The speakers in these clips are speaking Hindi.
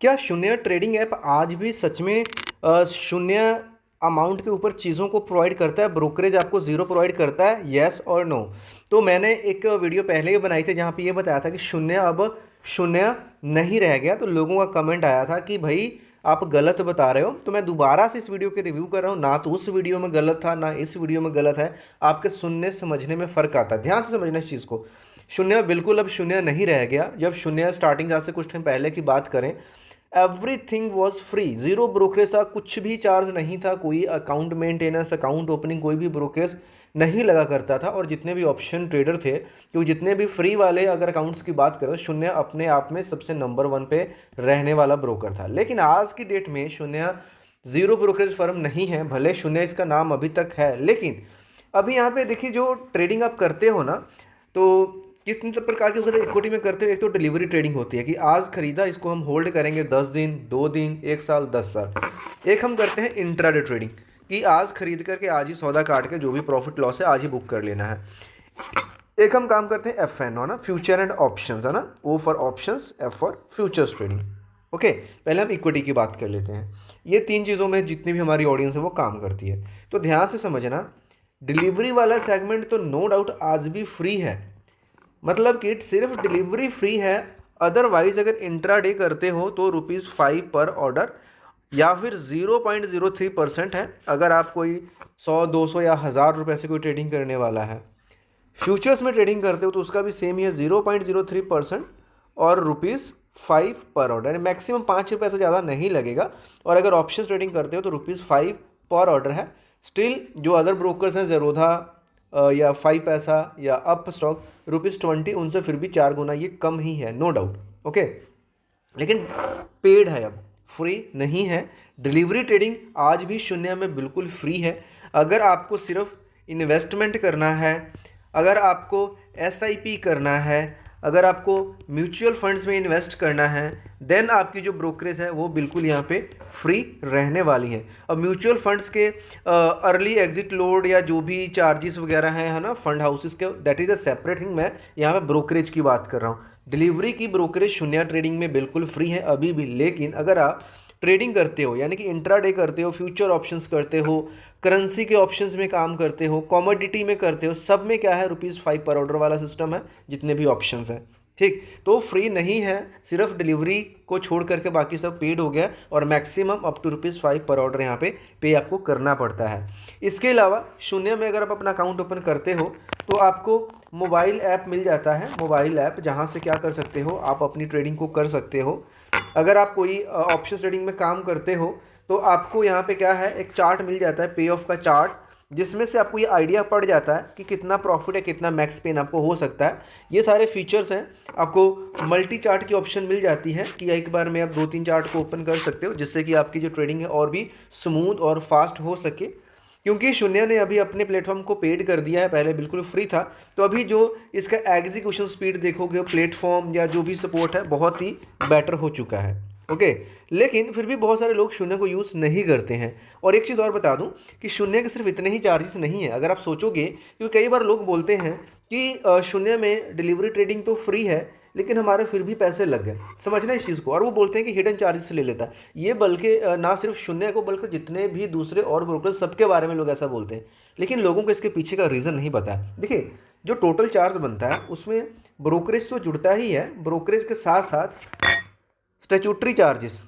क्या शून्य ट्रेडिंग ऐप आज भी सच में शून्य अमाउंट के ऊपर चीज़ों को प्रोवाइड करता है, ब्रोकरेज आपको ज़ीरो प्रोवाइड करता है, येस और नो? तो मैंने एक वीडियो पहले ही बनाई थी जहाँ पे ये बताया था कि शून्य अब शून्य नहीं रह गया। तो लोगों का कमेंट आया था कि भाई आप गलत बता रहे हो। तो मैं दोबारा से इस वीडियो के रिव्यू कर रहा हूँ, ना तो उस वीडियो में गलत था ना इस वीडियो में गलत है। आपके सुनने समझने में फ़र्क आता है, ध्यान से समझना इस चीज़ को। शून्य बिल्कुल अब शून्य नहीं रह गया। जब शून्य स्टार्टिंग आज से कुछ टाइम पहले की बात करें, everything was free, zero brokerage था, कुछ भी चार्ज नहीं था, कोई अकाउंट मेंटेनेंस, अकाउंट ओपनिंग, कोई भी ब्रोकरेज नहीं लगा करता था। और जितने भी ऑप्शन ट्रेडर थे, क्योंकि जितने भी फ्री वाले अगर अकाउंट्स की बात करें, शून्य अपने आप में सबसे नंबर वन पे रहने वाला ब्रोकर था। लेकिन आज की डेट में शून्य जीरो ब्रोकरेज फर्म नहीं है, भले शून्य इसका नाम अभी तक है, लेकिन अभी यहाँ पे देखिए जो ट्रेडिंग आप करते हो ना, तो कितने प्रकार की इक्विटी में करते हो। एक तो डिलीवरी ट्रेडिंग होती है कि आज खरीदा, इसको हम होल्ड करेंगे 10 दिन, 2 दिन, 1 साल, 10 साल। एक हम करते हैं इंट्राडे ट्रेडिंग कि आज खरीद करके आज ही सौदा काट के जो भी प्रॉफिट लॉस है आज ही बुक कर लेना है। एक हम काम करते हैं एफ एन, है ना, फ्यूचर एंड ऑप्शंस, है ना, O for options, F for futures trading. Okay, पहले हम इक्विटी की बात कर लेते हैं। ये तीन चीज़ों में जितनी भी हमारी ऑडियंस है वो काम करती है। तो ध्यान से समझना, डिलीवरी वाला सेगमेंट तो नो डाउट आज भी फ्री है, मतलब कि सिर्फ डिलीवरी फ्री है। अदरवाइज अगर इंट्राडे करते हो तो ₹5 पर ऑर्डर या फिर 0.03% है। अगर आप कोई 100, 200 या 1000 रुपये से कोई ट्रेडिंग करने वाला है। फ्यूचर्स में ट्रेडिंग करते हो तो उसका भी सेम ही है, 0.03% और ₹5 पर ऑर्डर, मैक्सिमम ₹5 से ज़्यादा नहीं लगेगा। और अगर ऑप्शन ट्रेडिंग करते हो तो ₹5 पर ऑर्डर है। स्टिल जो अदर ब्रोकर्स हैं, ज़ेरोधा या 5 पैसा या अप स्टॉक, ₹20, उनसे फिर भी 4 गुना ये कम ही है, नो डाउट। ओके, लेकिन पेड है, अब फ्री नहीं है। डिलीवरी ट्रेडिंग आज भी शून्य में बिल्कुल फ्री है। अगर आपको सिर्फ इन्वेस्टमेंट करना है, अगर आपको एसआईपी करना है, अगर आपको म्यूचुअल फंड्स में इन्वेस्ट करना है, देन आपकी जो ब्रोकरेज है वो बिल्कुल यहाँ पे फ्री रहने वाली है। अब म्यूचुअल फंड्स के अर्ली एग्जिट लोड या जो भी चार्जेस वगैरह हैं, है ना, फंड हाउसेस के, that is a separate thing. मैं यहाँ पे ब्रोकरेज की बात कर रहा हूँ। डिलीवरी की ब्रोकरेज शून्य ट्रेडिंग में बिल्कुल फ्री है अभी भी। लेकिन अगर आप ट्रेडिंग करते हो, यानी कि इंट्राडे करते हो, फ्यूचर ऑप्शंस करते हो, करेंसी के ऑप्शंस में काम करते हो, कमोडिटी में करते हो, सब में क्या है, ₹5 पर ऑर्डर वाला सिस्टम है जितने भी ऑप्शंस हैं। ठीक, तो फ्री नहीं है, सिर्फ डिलीवरी को छोड़ करके बाकी सब पेड हो गया। और मैक्सिमम अप टू ₹5 पर ऑर्डर यहाँ पे आपको करना पड़ता है। इसके अलावा शून्य में अगर आप अपना अकाउंट ओपन करते हो तो आपको मोबाइल ऐप मिल जाता है, मोबाइल ऐप जहाँ से क्या कर सकते हो, आप अपनी ट्रेडिंग को कर सकते हो। अगर आप कोई ऑप्शन ट्रेडिंग में काम करते हो तो आपको यहाँ पे क्या है, एक चार्ट मिल जाता है, पे ऑफ का चार्ट, जिसमें से आपको ये आइडिया पड़ जाता है कि कितना प्रॉफिट है, कितना मैक्स पेन आपको हो सकता है। ये सारे फीचर्स हैं। आपको मल्टी चार्ट की ऑप्शन मिल जाती है कि एक बार में आप 2-3 चार्ट को ओपन कर सकते हो, जिससे कि आपकी जो ट्रेडिंग है और भी स्मूथ और फास्ट हो सके। क्योंकि शून्य ने अभी अपने प्लेटफॉर्म को पेड कर दिया है, पहले बिल्कुल फ्री था। तो अभी जो इसका एग्जीक्यूशन स्पीड देखोगे, प्लेटफॉर्म या जो भी सपोर्ट है, बहुत ही बेटर हो चुका है। ओके, लेकिन फिर भी बहुत सारे लोग शून्य को यूज़ नहीं करते हैं। और एक चीज़ और बता दूं कि शून्य के सिर्फ इतने ही चार्जेस नहीं है। अगर आप सोचोगे, क्योंकि कई बार लोग बोलते हैं कि शून्य में डिलीवरी ट्रेडिंग तो फ्री है लेकिन हमारे फिर भी पैसे लग गए, समझना इस चीज़ को। और वो बोलते हैं कि हिडन चार्जेस ले लेता है ये, बल्कि ना सिर्फ शून्य को बल्कि जितने भी दूसरे और ब्रोकर, सबके बारे में लोग ऐसा बोलते हैं। लेकिन लोगों को इसके पीछे का रीज़न नहीं पता है। देखिए, जो टोटल चार्ज बनता है उसमें ब्रोकरेज तो जुड़ता ही है, ब्रोकरेज के साथ साथ स्टैट्यूटरी चार्जेस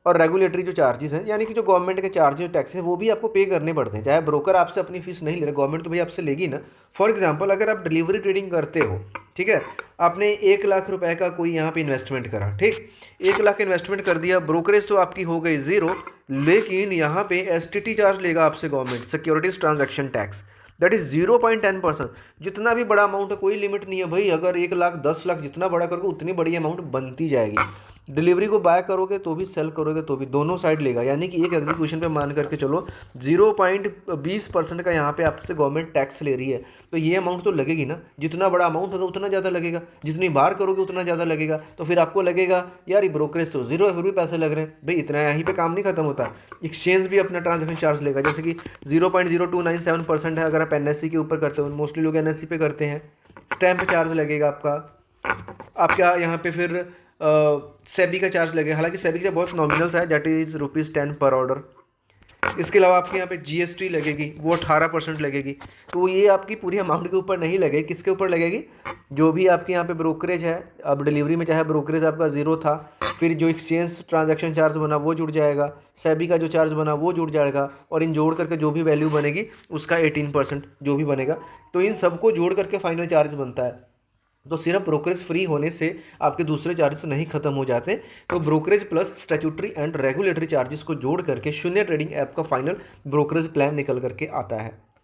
और रेगुलेटरी जो चार्जेस हैं, यानी कि जो गवर्नमेंट के चार्जेस, टैक्स हैं, वो भी आपको पे करने पड़ते हैं। चाहे ब्रोकर आपसे अपनी फीस नहीं ले रहा, गवर्नमेंट तो भाई आपसे लेगी ना। फॉर एग्जांपल, अगर आप डिलीवरी ट्रेडिंग करते हो, ठीक है, आपने 1 लाख रुपए का कोई यहाँ पे इन्वेस्टमेंट करा, ठीक, 1 लाख इन्वेस्टमेंट कर दिया, ब्रोकरेज तो आपकी हो गई ज़ीरो, लेकिन यहाँ पे एसटीटी चार्ज लेगा आपसे government, securities transaction tax, that is 0.10%। जितना भी बड़ा अमाउंट है, कोई लिमिट नहीं है भाई, अगर 1 लाख, 10 लाख, जितना बड़ा करोगे उतनी बड़ी अमाउंट बनती जाएगी। डिलीवरी को बाय करोगे तो भी, सेल करोगे तो भी, दोनों साइड लेगा। यानी कि एक एग्जीक्यूशन पे मान करके चलो 0.20% का यहाँ पे आपसे गवर्नमेंट टैक्स ले रही है, तो ये अमाउंट तो लगेगी ना। जितना बड़ा अमाउंट होगा उतना ज़्यादा लगेगा, जितनी बार करोगे उतना ज़्यादा लगेगा। तो फिर आपको लगेगा यार ये ब्रोकरेज तो ज़ीरो है, फिर भी पैसे लग रहे हैं। भाई इतना यहीं पे काम नहीं खत्म होता, एक्सचेंज भी अपना ट्रांजेक्शन चार्ज लेगा, जैसे कि 0.0297% है अगर आप एनएससी के ऊपर करते हो, मोस्टली लोग एनएससी पे करते हैं। स्टैंप चार्ज लगेगा आपका। आपका यहाँ पे फिर सेबी का चार्ज लगेगा, हालांकि सेबी का बहुत नॉमिनल सा है, दैट इज़ ₹10 पर ऑर्डर। इसके अलावा आपके यहाँ पे जीएसटी लगेगी, वो 18% लगेगी। तो ये आपकी पूरी अमाउंट के ऊपर नहीं लगेगी, किसके ऊपर लगेगी? जो भी आपके यहाँ पे ब्रोकरेज है, अब डिलीवरी में चाहे ब्रोकरेज आपका ज़ीरो था, फिर जो एक्सचेंज ट्रांजैक्शन चार्ज बना वो जुड़ जाएगा, सेबी का जो चार्ज बना वो जुड़ जाएगा, और इन जोड़ करके जो भी वैल्यू बनेगी उसका 18% जो भी बनेगा, तो इन सबको जोड़ करके फाइनल चार्ज बनता है। तो सिर्फ ब्रोकरेज फ्री होने से आपके दूसरे चार्जेस नहीं खत्म हो जाते। तो brokerage plus statutory and regulatory charges को जोड़ करके शून्य ट्रेडिंग ऐप का फाइनल ब्रोकरेज प्लान निकल करके आता है।